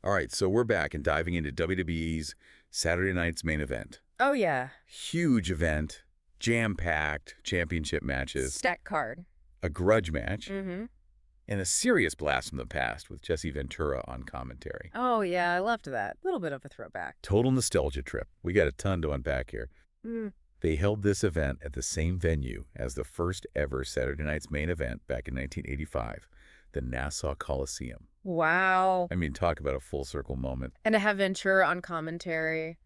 All right, so we're back and diving into WWE's Saturday night's main event. Oh, yeah. Huge event, jam-packed championship matches, Stack card. a grudge match, Mm-hmm. and a serious blast from the past with Jesse Ventura on commentary. Oh, yeah, I loved that. A little bit of a throwback. Total nostalgia trip. We got a ton to unpack here. Mm. They held this event at the same venue as the first ever Saturday night's main event back in 1985, the Nassau Coliseum. Wow. I mean, talk about a full circle moment. And to have Ventura on commentary,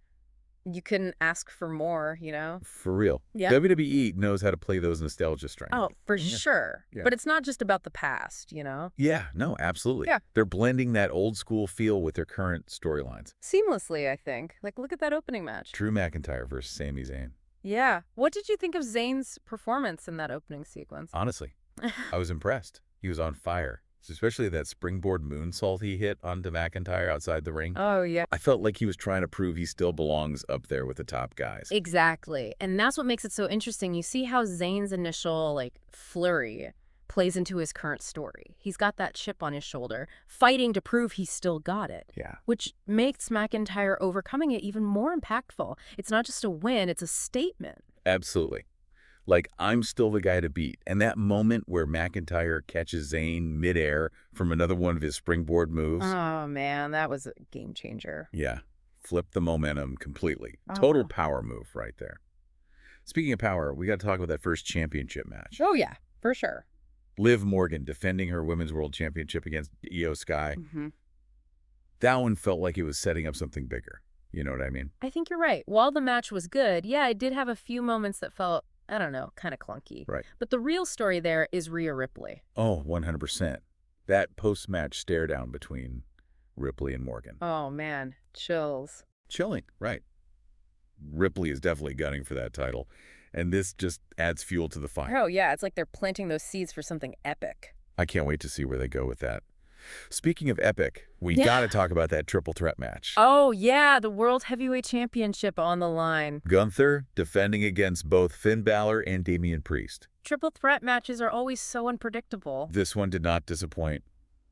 you couldn't ask for more, you know? For real. Yeah. WWE knows how to play those nostalgia strings. Oh, for Yeah. sure. Yeah. But it's not just about the past, you know? Yeah, no, absolutely. Yeah. They're blending that old school feel with their current storylines. Seamlessly, I think. Like, look at that opening match. Drew McIntyre versus Sami Zayn. Yeah. What did you think of Zayn's performance in that opening sequence? Honestly, I was impressed. He was on fire. Especially that springboard moonsault he hit onto McIntyre outside the ring. Oh, yeah. I felt like he was trying to prove he still belongs up there with the top guys. Exactly. And that's what makes it so interesting. You see how Zayn's initial, flurry plays into his current story. He's got that chip on his shoulder, fighting to prove he's still got it. Yeah. Which makes McIntyre overcoming it even more impactful. It's not just a win, it's a statement. Absolutely. Like, I'm still the guy to beat. And that moment where McIntyre catches Zayn midair from another one of his springboard moves. Oh, man, that was a game changer. Yeah. Flipped the momentum completely. Oh. Total power move right there. Speaking of power, we got to talk about that first championship match. Oh, yeah, for sure. Liv Morgan defending her Women's World Championship against Io Sky. Mm-hmm. That one felt like it was setting up something bigger. You know what I mean? I think you're right. While the match was good, yeah, it did have a few moments that felt, I don't know, kind of clunky. Right. But the real story there is Rhea Ripley. Oh, 100%. That post-match stare down between Ripley and Morgan. Oh, man, chills. Chilling, right. Ripley is definitely gunning for that title. And this just adds fuel to the fire. Oh, yeah, it's like they're planting those seeds for something epic. I can't wait to see where they go with that. Speaking of epic, we Yeah. got to talk about that triple threat match. Oh, yeah, the World Heavyweight Championship on the line. Gunther defending against both Finn Balor and Damian Priest. Triple threat matches are always so unpredictable. This one did not disappoint.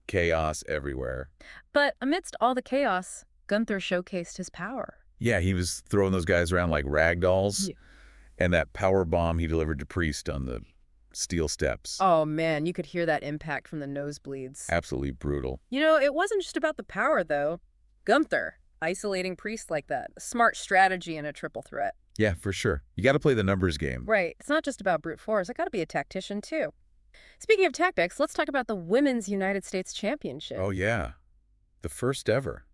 Chaos everywhere. But amidst all the chaos, Gunther showcased his power. Yeah, he was throwing those guys around like rag dolls. Yeah. And that power bomb he delivered to Priest on the steel steps. Oh, man, you could hear that impact from the nosebleeds. Absolutely brutal. You know, it wasn't just about the power, though. Gunther, isolating Priest like that. A smart strategy in a triple threat. Yeah, for sure. You got to play the numbers game. Right. It's not just about brute force. I got to be a tactician, too. Speaking of tactics, let's talk about the Women's United States Championship. Oh, yeah. The first ever.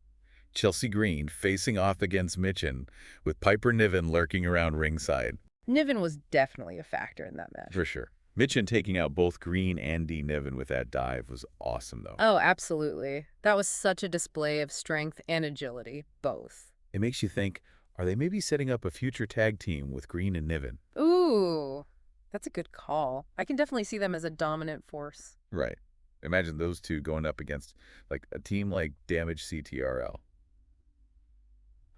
Chelsea Green facing off against Mitchin with Piper Niven lurking around ringside. Niven was definitely a factor in that match. For sure. Mitchin taking out both Green and D. Niven with that dive was awesome, though. Oh, absolutely. That was such a display of strength and agility, both. It makes you think, are they maybe setting up a future tag team with Green and Niven? Ooh, that's a good call. I can definitely see them as a dominant force. Right. Imagine those two going up against like a team like Damage CTRL.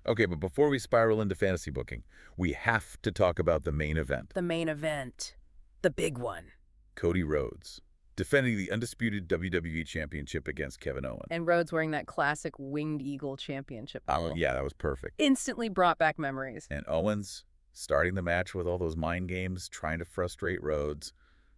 Okay, but before we spiral into fantasy booking, we have to talk about the main event. The main event. The big one. Cody Rhodes, defending the undisputed WWE Championship against Kevin Owens. And Rhodes wearing that classic Winged Eagle Championship belt. Yeah, that was perfect. Instantly brought back memories. And Owens starting the match with all those mind games, trying to frustrate Rhodes.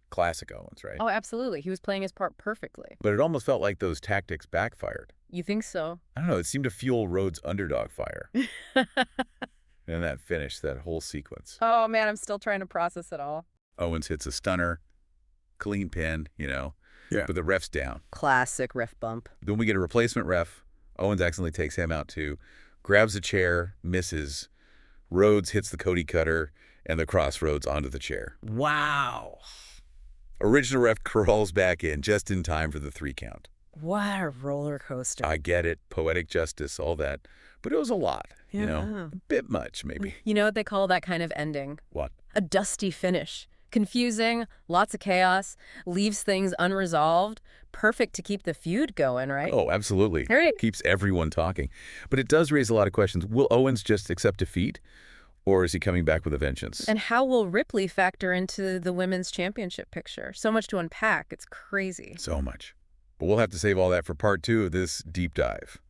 Classic Owens, right? Oh, absolutely. He was playing his part perfectly. But it almost felt like those tactics backfired. You think so? I don't know, it seemed to fuel Rhodes' underdog fire. And that finish, that whole sequence. Oh, man, I'm still trying to process it all. Owens hits a stunner, clean pin, Yeah. But the ref's down. Classic ref bump. Then we get a replacement ref. Owens accidentally takes him out too. Grabs a chair, misses. Rhodes hits the Cody cutter and the crossroads onto the chair. Wow. Original ref crawls back in just in time for the 3 count. What a roller coaster. I get it, poetic justice, all that. But it was a lot, Yeah. A bit much, maybe. You know what they call that kind of ending? What? A dusty finish. Confusing, lots of chaos, leaves things unresolved. Perfect to keep the feud going, right? Oh, absolutely. Right. Keeps everyone talking. But it does raise a lot of questions. Will Owens just accept defeat? Or is he coming back with a vengeance? And how will Ripley factor into the women's championship picture? So much to unpack. It's crazy. So much. But we'll have to save all that for part 2 of this deep dive.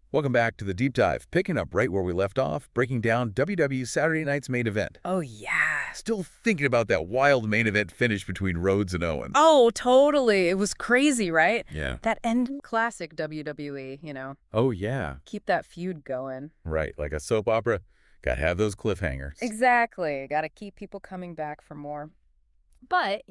Welcome back to the Deep Dive, picking up right where we left off, breaking down WWE Saturday night's main event. Oh, yeah. Still thinking about that wild main event finish between Rhodes and Owens. Oh, totally. It was crazy, right? Yeah. That end classic WWE, Oh, yeah. keep that feud going. Right, like a soap opera, gotta have those cliffhangers. Exactly. Got to keep people coming back for more. But,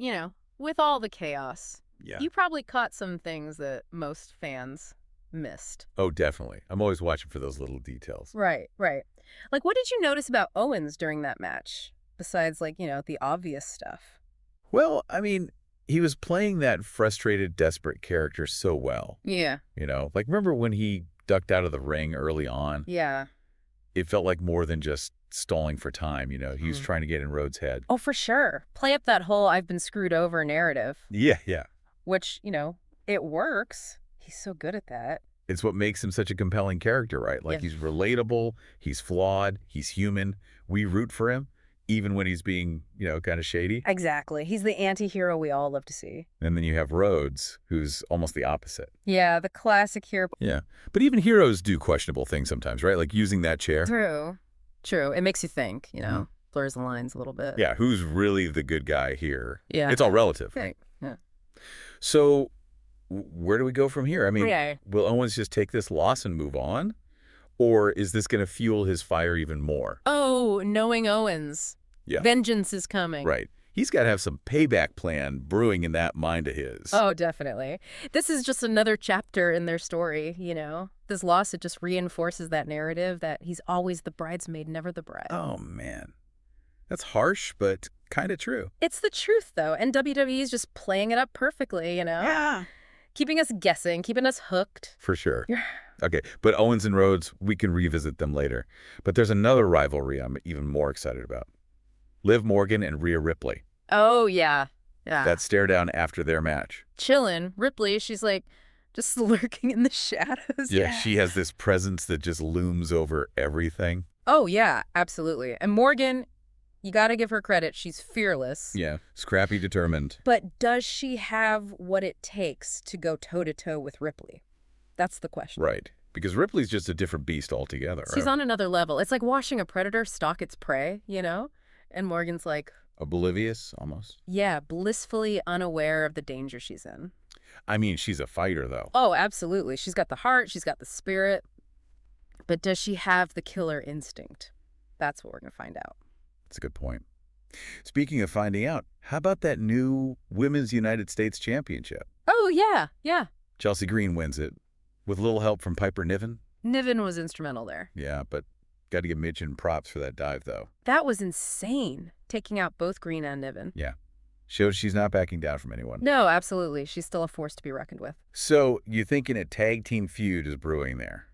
with all the chaos, Yeah. you probably caught some things that most fans missed. Oh, definitely. I'm always watching for those little details. Right, right. Like, what did you notice about Owens during that match? Besides, the obvious stuff. Well, I mean, he was playing that frustrated, desperate character so well. Yeah. Like remember when he ducked out of the ring early on? Yeah. It felt like more than just stalling for time, He was trying to get in Rhodes' head. Oh, for sure. Play up that whole I've been screwed over narrative, Yeah, yeah. which, it works. He's so good at that. It's what makes him such a compelling character, right? Like Yeah. he's relatable, he's flawed, he's human. We root for him, even when he's being, kind of shady. Exactly. He's the anti-hero we all love to see. And then you have Rhodes, who's almost the opposite. Yeah, the classic hero. Yeah. But even heroes do questionable things sometimes, right? Like using that chair. True. True. It makes you think, Mhm. blurs the lines a little bit. Yeah, who's really the good guy here? Yeah. It's all relative. Right. Yeah. So where do we go from here? I mean, Yeah. will Owens just take this loss and move on? Or is this going to fuel his fire even more? Oh, knowing Owens. Yeah. Vengeance is coming. Right. He's got to have some payback plan brewing in that mind of his. Oh, definitely. This is just another chapter in their story, This loss, it just reinforces that narrative that he's always the bridesmaid, never the bride. Oh, man. That's harsh, but kind of true. It's the truth, though, and WWE is just playing it up perfectly, Yeah. Keeping us guessing, keeping us hooked. For sure. Yeah. Okay, but Owens and Rhodes, we can revisit them later. But there's another rivalry I'm even more excited about. Liv Morgan and Rhea Ripley. Oh, yeah. Yeah. That stare down after their match. Chillin'. Ripley, she's like just lurking in the shadows. Yeah, she has this presence that just looms over everything. Oh, yeah, absolutely. And Morgan, you got to give her credit. She's fearless. Yeah, scrappy, determined. But does she have what it takes to go toe-to-toe with Ripley? That's the question. Right, because Ripley's just a different beast altogether. She's right? on another level. It's like watching a predator stalk its prey, And Morgan's like, Oblivious, almost. yeah, blissfully unaware of the danger she's in. I mean, she's a fighter, though. Oh, absolutely. She's got the heart. She's got the spirit. But does she have the killer instinct? That's what we're going to find out. That's a good point. Speaking of finding out, how about that new Women's United States Championship? Oh, yeah, yeah. Chelsea Green wins it, with a little help from Piper Niven. Niven was instrumental there. Yeah, but got to give Mitchin props for that dive, though. That was insane, taking out both Green and Niven. Yeah. Shows she's not backing down from anyone. No, absolutely. She's still a force to be reckoned with. So, you thinking a tag team feud is brewing there?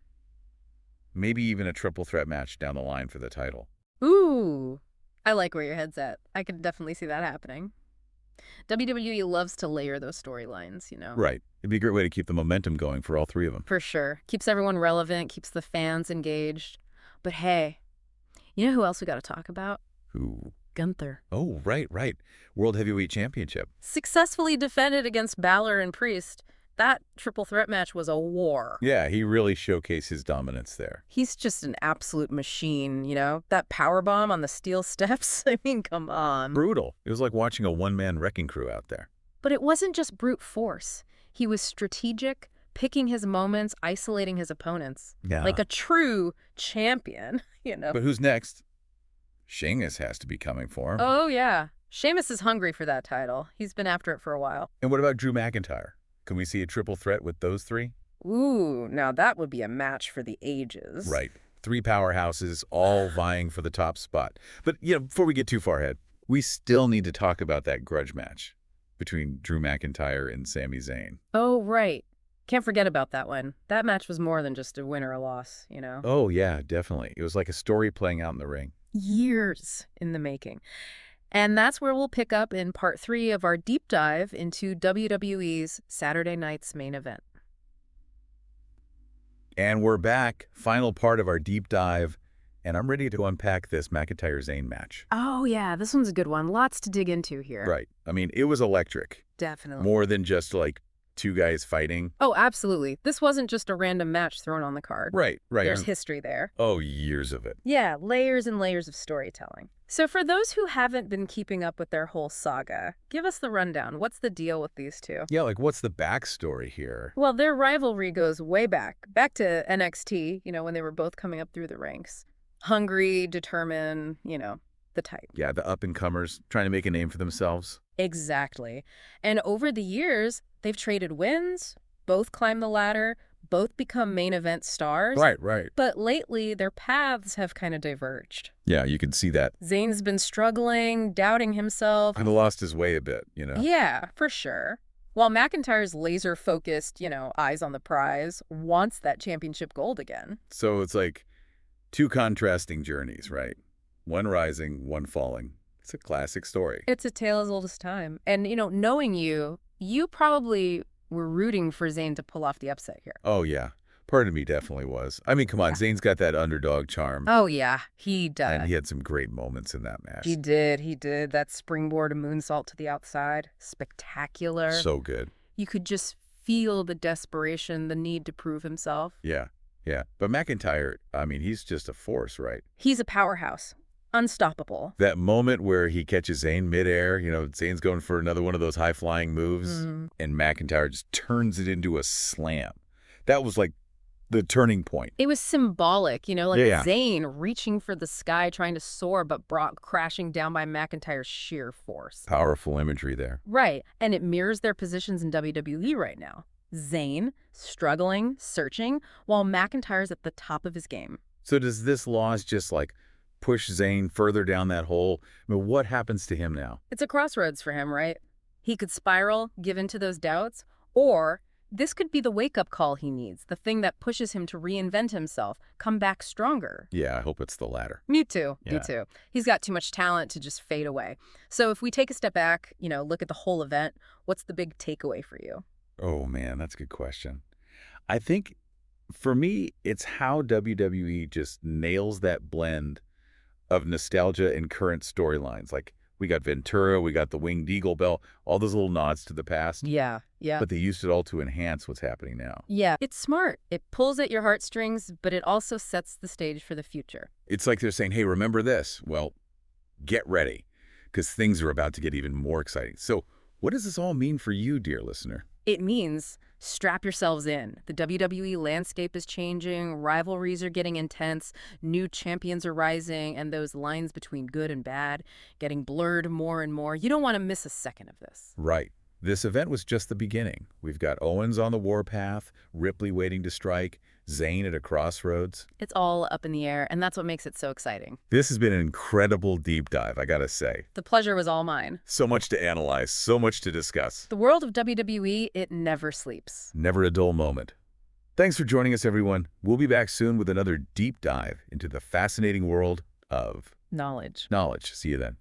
Maybe even a triple threat match down the line for the title. Ooh, I like where your head's at. I can definitely see that happening. WWE loves to layer those storylines, Right. It'd be a great way to keep the momentum going for all three of them. For sure. Keeps everyone relevant, keeps the fans engaged. But hey, you know who else we got to talk about? Who? Gunther. Oh, right. World Heavyweight Championship. Successfully defended against Balor and Priest. That triple threat match was a war. Yeah, he really showcased his dominance there. He's just an absolute machine, That powerbomb on the steel steps, I mean, come on. Brutal. It was like watching a one-man wrecking crew out there. But it wasn't just brute force. He was strategic, picking his moments, isolating his opponents. Yeah. Like a true champion, But who's next? Sheamus has to be coming for him. Oh, yeah. Sheamus is hungry for that title. He's been after it for a while. And what about Drew McIntyre? Can we see a triple threat with those three? Ooh, now that would be a match for the ages. Right. Three powerhouses all vying for the top spot. But, before we get too far ahead, we still need to talk about that grudge match between Drew McIntyre and Sami Zayn. Oh, right. Can't forget about that one. That match was more than just a win or a loss, Oh, yeah, definitely. It was like a story playing out in the ring. Years in the making. And that's where we'll pick up in part 3 of our deep dive into WWE's Saturday night's main event. And we're back. Final part of our deep dive. And I'm ready to unpack this McIntyre-Zayn match. Oh, yeah. This one's a good one. Lots to dig into here. Right. I mean, it was electric. Definitely. More than just, like, two guys fighting. Oh, absolutely. This wasn't just a random match thrown on the card. Right, right. There's history there. Oh, years of it. Yeah, layers and layers of storytelling. So for those who haven't been keeping up with their whole saga, give us the rundown. What's the deal with these two? Yeah, like what's the backstory here? Well, their rivalry goes way back to NXT, when they were both coming up through the ranks. Hungry, determined, the type. Yeah, the up-and-comers trying to make a name for themselves. Exactly. And over the years, they've traded wins, both climbed the ladder, both become main event stars. Right, right. But lately, their paths have kind of diverged. Yeah, you can see that. Zayn's been struggling, doubting himself. Kind of lost his way a bit, Yeah, for sure. While McIntyre's laser-focused, eyes on the prize, wants that championship gold again. So it's like two contrasting journeys, right? One rising, one falling. It's a classic story. It's a tale as old as time. And, knowing you probably were rooting for Zayn to pull off the upset here. Oh, yeah. Part of me definitely was. I mean, come on, Zayn's got that underdog charm. Oh, yeah, he does. And he had some great moments in that match. He did. That springboard and moonsault to the outside. Spectacular. So good. You could just feel the desperation, the need to prove himself. Yeah, yeah. But McIntyre, I mean, he's just a force, right? He's a powerhouse. Unstoppable. That moment where he catches Zayn midair, Zayn's going for another one of those high-flying moves, and McIntyre just turns it into a slam. That was like the turning point. It was symbolic, Yeah. Zayn reaching for the sky, trying to soar, but brought crashing down by McIntyre's sheer force. Powerful imagery there. Right, and it mirrors their positions in WWE right now. Zayn, struggling, searching, while McIntyre's at the top of his game. So does this loss just push Zayn further down that hole? I mean, what happens to him now? It's a crossroads for him, right? He could spiral, give in to those doubts, or this could be the wake-up call he needs, the thing that pushes him to reinvent himself, come back stronger. Yeah, I hope it's the latter. Me too. Yeah. Me too. He's got too much talent to just fade away. So if we take a step back, look at the whole event, what's the big takeaway for you? Oh, man, that's a good question. I think, for me, it's how WWE just nails that blend of nostalgia and current storylines. Like, we got Ventura, we got the Winged Eagle belt, all those little nods to the past. Yeah. But they used it all to enhance what's happening now. Yeah, it's smart. It pulls at your heartstrings, but it also sets the stage for the future. It's like they're saying, hey, remember this? Well, get ready, because things are about to get even more exciting. So what does this all mean for you, dear listener? It means strap yourselves in. The WWE landscape is changing, rivalries are getting intense, new champions are rising, and those lines between good and bad getting blurred more and more. You don't want to miss a second of this. Right. This event was just the beginning. We've got Owens on the warpath, Ripley waiting to strike, Zayn at a crossroads. It's all up in the air, and that's what makes it so exciting. This has been an incredible deep dive, I gotta say. The pleasure was all mine. So much to analyze, so much to discuss. The world of WWE, it never sleeps. Never a dull moment. Thanks for joining us, everyone. We'll be back soon with another deep dive into the fascinating world of Knowledge. See you then.